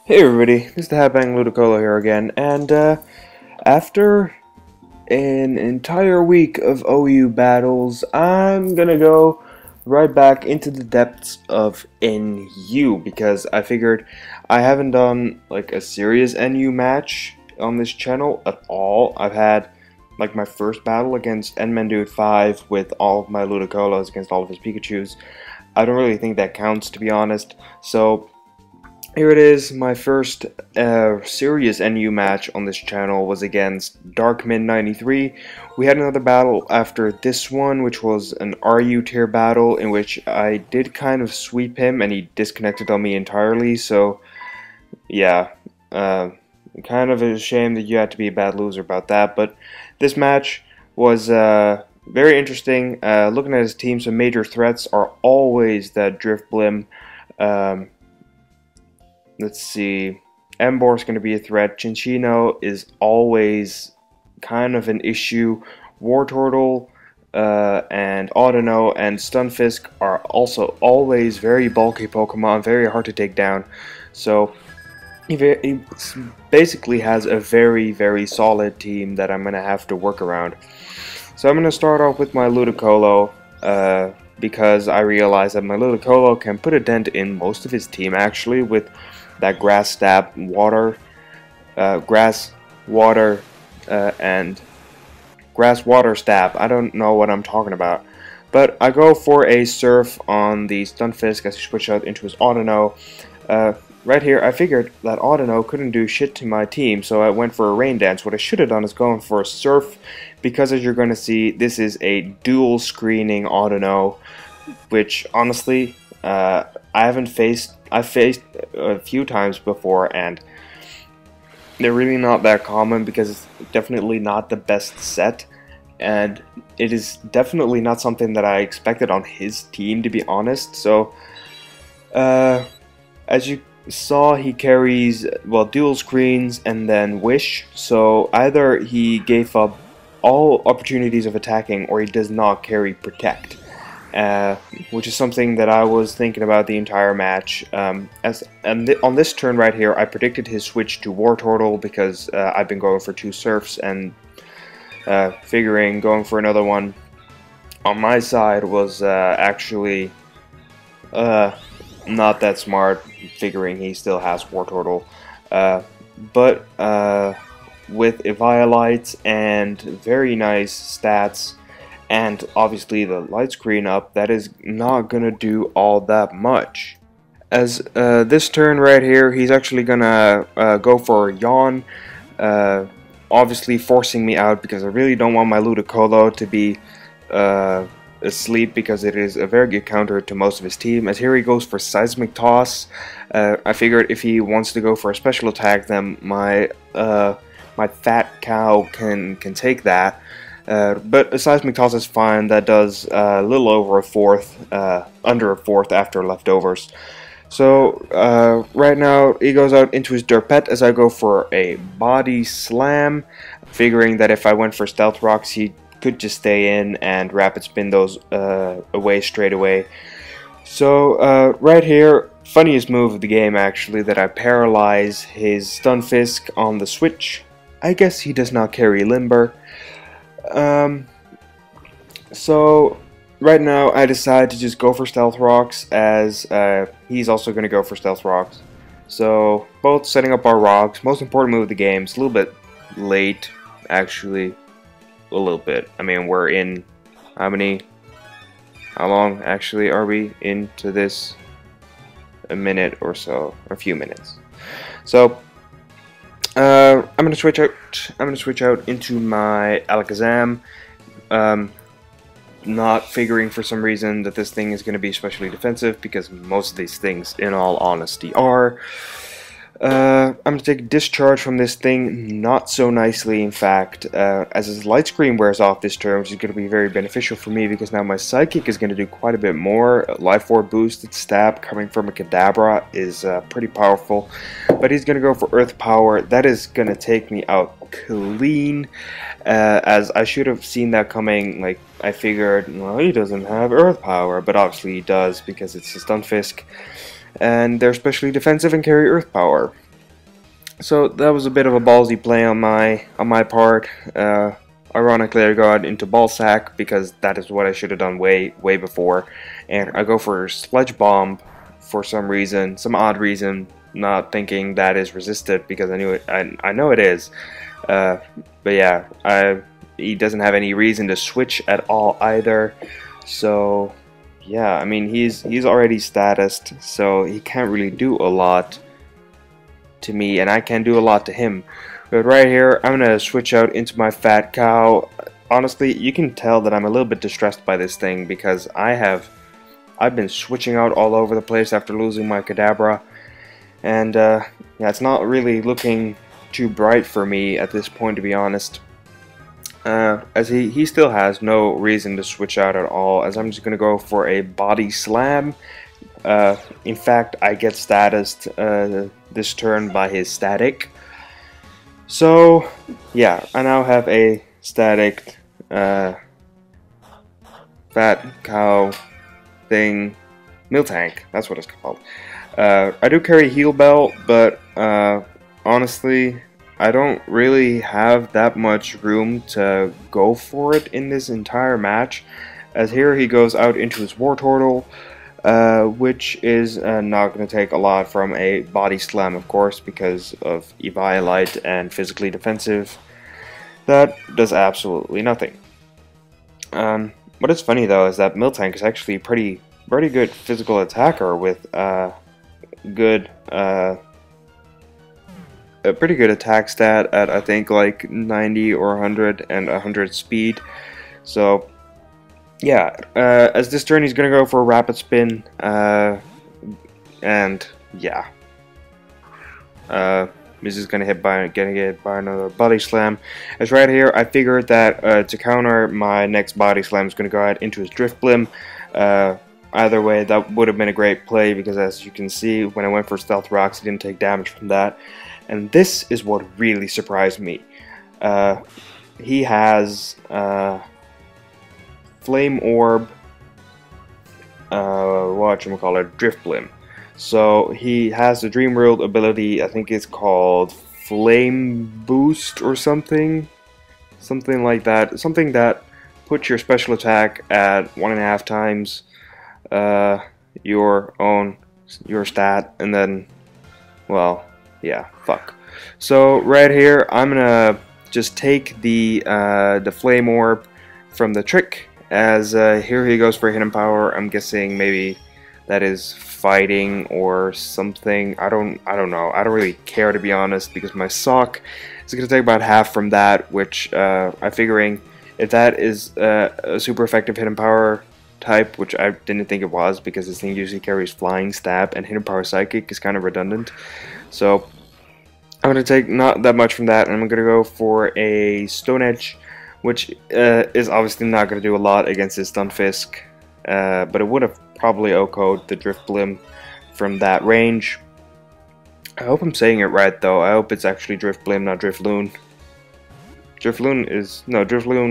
Hey everybody, this is the HeadbangingLudicolo here again, and after an entire week of OU battles, I'm gonna go right back into the depths of NU, because I figured I haven't done like a serious NU match on this channel at all. I've had like my first battle against Darkmin93 with all of my Ludicolos against all of his Pikachus. I don't really think that counts, to be honest, so here it is. My first serious NU match on this channel was against Darkmin93. We had another battle after this one, which was an RU tier battle in which I did kind of sweep him and he disconnected on me entirely, so yeah, kind of a shame that you had to be a bad loser about that, but this match was very interesting. Looking at his team, some major threats are always that Drift Blim. Let's see, Embor is going to be a threat. Chinchino is always kind of an issue. Wartortle and Audino and Stunfisk are also always very bulky Pokemon, very hard to take down. So he basically has a very solid team that I'm going to have to work around. So I'm going to start off with my Ludicolo, because I realize that my Ludicolo can put a dent in most of his team actually with that grass stab, water, and grass water stab. I don't know what I'm talking about, but I go for a surf on the Stunfisk as he switched out into his Audino. Right here, I figured that Audino couldn't do shit to my team, so I went for a rain dance. What I should have done is going for a surf, because as you're going to see, this is a dual screening Audino, which honestly, I've faced a few times before, and they're really not that common because it's definitely not the best set, and it is definitely not something that I expected on his team, to be honest. So as you saw, he carries, well, dual screens and then Wish, so either he gave up all opportunities of attacking or he does not carry Protect. Which is something that I was thinking about the entire match. On this turn right here, I predicted his switch to Wartortle because I've been going for two Surfs and figuring going for another one on my side was actually not that smart, figuring he still has Wartortle. But with Eviolites and very nice stats, and obviously the light screen up, that is not gonna do all that much. As this turn right here, he's actually gonna go for a Yawn, obviously forcing me out because I really don't want my Ludicolo to be asleep, because it is a very good counter to most of his team. As here he goes for Seismic Toss. I figured if he wants to go for a special attack, then my fat cow can take that. But a Seismic Toss is fine. That does a little over a fourth, under a fourth after leftovers. So right now he goes out into his Derpet as I go for a Body Slam, figuring that if I went for Stealth Rocks he could just stay in and Rapid Spin those away straight away. So right here, funniest move of the game actually, that I paralyze his Stunfisk on the switch. I guess he does not carry Limber. So right now I decide to just go for Stealth Rocks, as he's also going to go for Stealth Rocks. So both setting up our rocks. Most important move of the game. It's a little bit late, actually. A little bit. I mean, we're in how long actually are we into this? A minute or so, or a few minutes. So I'm gonna switch out. I'm gonna switch out into my Alakazam. Not figuring for some reason that this thing is going to be especially defensive, because most of these things, in all honesty, are. I'm going to take a discharge from this thing, not so nicely in fact, as his light screen wears off this turn, which is going to be very beneficial for me because now my Psychic is going to do quite a bit more. Life Orb boosted stab coming from a Kadabra is pretty powerful, but he's going to go for Earth Power. That is going to take me out clean, as I should have seen that coming. Like, I figured, well, he doesn't have Earth Power, but obviously he does because it's a Stunfisk. And they're especially defensive and carry Earth Power. So that was a bit of a ballsy play on my part. Ironically, I got into ball sack because that is what I should have done way before, and I go for Sledge Bomb for some reason, some odd reason, not thinking that is resisted because I knew it. I know it is, but yeah, he doesn't have any reason to switch at all either. So yeah, I mean he's already statused, so he can't really do a lot to me, and I can't do a lot to him. But right here, I'm gonna switch out into my Fat Cow. Honestly, you can tell that I'm a little bit distressed by this thing because I've been switching out all over the place after losing my Kadabra, and yeah, it's not really looking too bright for me at this point, to be honest. As he still has no reason to switch out at all, as I'm just gonna go for a Body Slam. In fact, I get statused this turn by his static. So yeah, I now have a static Fat Cow thing, Miltank, that's what it's called. I do carry Heal Bell, but honestly, I don't really have that much room to go for it in this entire match, as here he goes out into his Wartortle, which is not going to take a lot from a Body Slam, of course, because of Eviolite and physically defensive. That does absolutely nothing. What is funny though is that Miltank is actually a pretty good physical attacker with a pretty good attack stat at I think like 90 or 100 and 100 speed. So yeah, as this turn he's gonna go for a Rapid Spin, and yeah, this is gonna get hit by another Body Slam. As right here, I figured that to counter my next Body Slam is gonna go out into his Drift Blim. Either way, that would have been a great play because, as you can see, when I went for Stealth Rocks, he didn't take damage from that. And this is what really surprised me. He has Flame Orb, whatchamacallit, Drift Blim. So he has the Dream World ability, I think it's called Flame Boost or something like that. Something that puts your special attack at 1.5 times your stat, and then, well, yeah, fuck. So right here, I'm gonna just take the Flame Orb from the trick, as here he goes for Hidden Power. I'm guessing maybe that is fighting or something. I don't know. I don't really care, to be honest, because my sock is gonna take about half from that, which I'm figuring if that is a super effective Hidden Power type, which I didn't think it was because this thing usually carries Flying, Stab, and Hidden Power Psychic is kind of redundant. So I'm going to take not that much from that, and I'm going to go for a Stone Edge, which is obviously not going to do a lot against his Stunfisk, but it would have probably OHKO'd the Drift Blim from that range. I hope I'm saying it right though. I hope it's actually Drift Blim, not Drifloon. Drifloon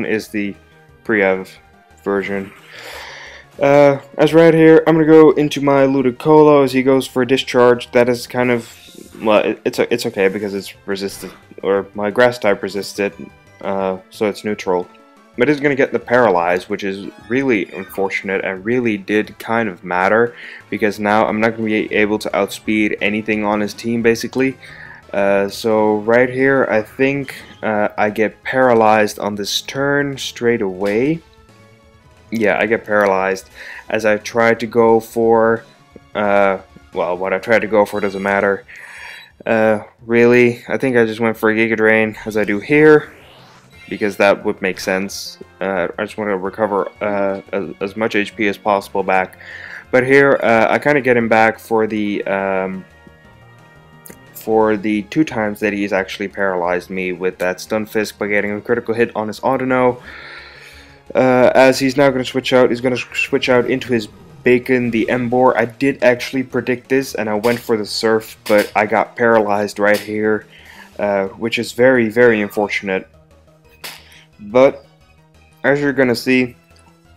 is the pre-ev version. As right here, I'm gonna go into my Ludicolo as he goes for a Discharge. That is kind of, well, it's okay because it's resisted, or my Grass type resisted, so it's neutral. But it's gonna get the Paralyze, which is really unfortunate and really did kind of matter because now I'm not gonna be able to outspeed anything on his team basically. So right here, I think I get paralyzed on this turn straight away. Yeah, I get paralyzed as I tried to go for, well, what I tried to go for doesn't matter. Really, I think I just went for a Giga Drain, as I do here, because that would make sense. I just want to recover as much HP as possible back. But here, I kind of get him back for the 2 times that he's actually paralyzed me with that Stunfisk by getting a critical hit on his Audino. As he's now going to switch out, he's going to switch out into his Bacon, the Embor. I did actually predict this, and I went for the Surf, but I got paralyzed right here, which is very, very unfortunate. But, as you're going to see,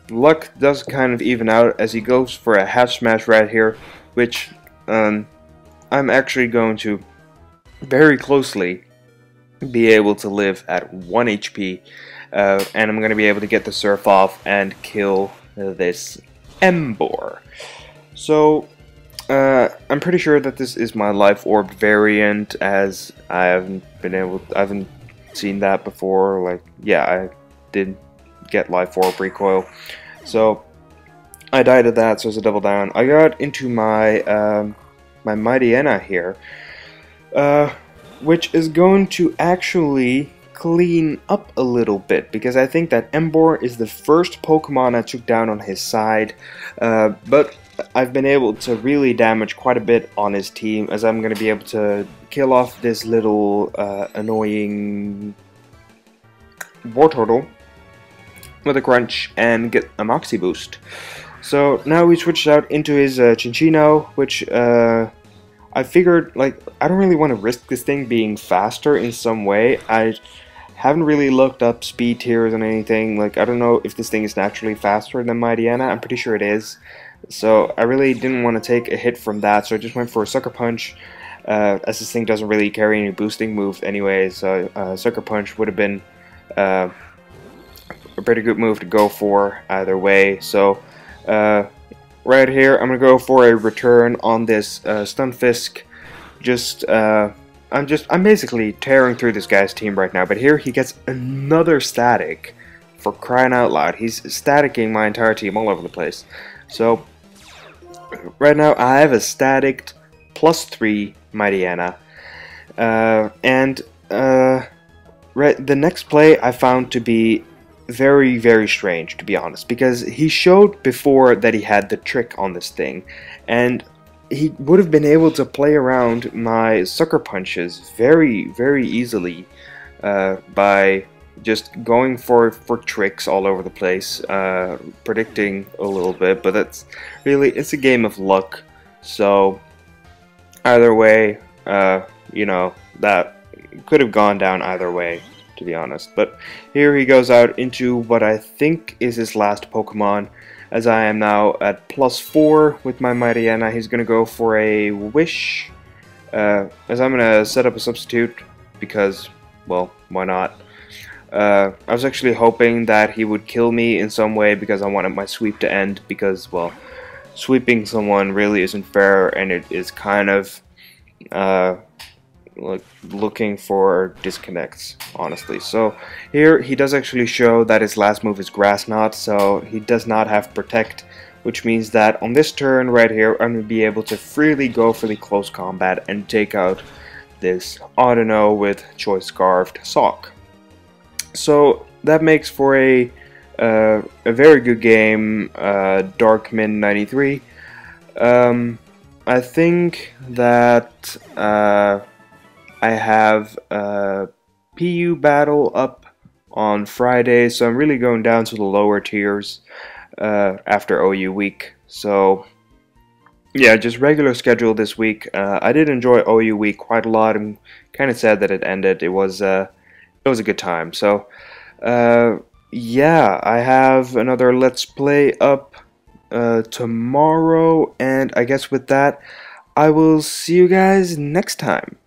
luck does kind of even out as he goes for a Hatch Smash right here, which I'm actually going to very closely be able to live at 1 HP, and I'm going to be able to get the surf off and kill this Embor. So I'm pretty sure that this is my life orb variant, as I haven't seen that before. Like, yeah, I did get life orb recoil, so I died at that, so it's a double down. I got into my my Moxyena here, which is going to actually clean up a little bit, because I think that Embor is the first Pokemon I took down on his side, but I've been able to really damage quite a bit on his team, as I'm going to be able to kill off this little annoying Wartortle with a crunch and get a Moxie boost. So now we switched out into his Chinchino, which I figured, like, I don't really want to risk this thing being faster in some way. I haven't really looked up speed tiers and anything. Like, I don't know if this thing is naturally faster than Moxyena. I'm pretty sure it is. So I really didn't want to take a hit from that, so I just went for a Sucker Punch, as this thing doesn't really carry any boosting moves anyway, so Sucker Punch would have been a pretty good move to go for either way. So right here I'm gonna go for a return on this Stunfisk. I'm basically tearing through this guy's team right now, but here he gets another static, for crying out loud. He's staticking my entire team all over the place. So right now I have a staticked +3 Moxyena, and the next play I found to be very, very strange, to be honest, because he showed before that he had the trick on this thing, and he would have been able to play around my Sucker Punches very, very easily by just going for tricks all over the place, predicting a little bit, but it's a game of luck. So either way, you know, that could have gone down either way, to be honest. But here he goes out into what I think is his last Pokemon, as I am now at +4 with my Moxyena. He's gonna go for a Wish, as I'm gonna set up a substitute, because, well, why not? I was actually hoping that he would kill me in some way, because I wanted my sweep to end, because, well, sweeping someone really isn't fair, and it is kind of like looking for disconnects, honestly. So here he does actually show that his last move is Grass Knot, so he does not have Protect, which means that on this turn right here I'm going to be able to freely go for the close combat and take out this Audino with Choice Scarfed Sock. So that makes for a very good game, Darkmin93. I think that I have a PU battle up on Friday, so I'm really going down to the lower tiers after OU week. So yeah, just regular schedule this week. I did enjoy OU week quite a lot. I'm kind of sad that it ended. It was a good time. So yeah, I have another Let's Play up tomorrow, and I guess with that I will see you guys next time.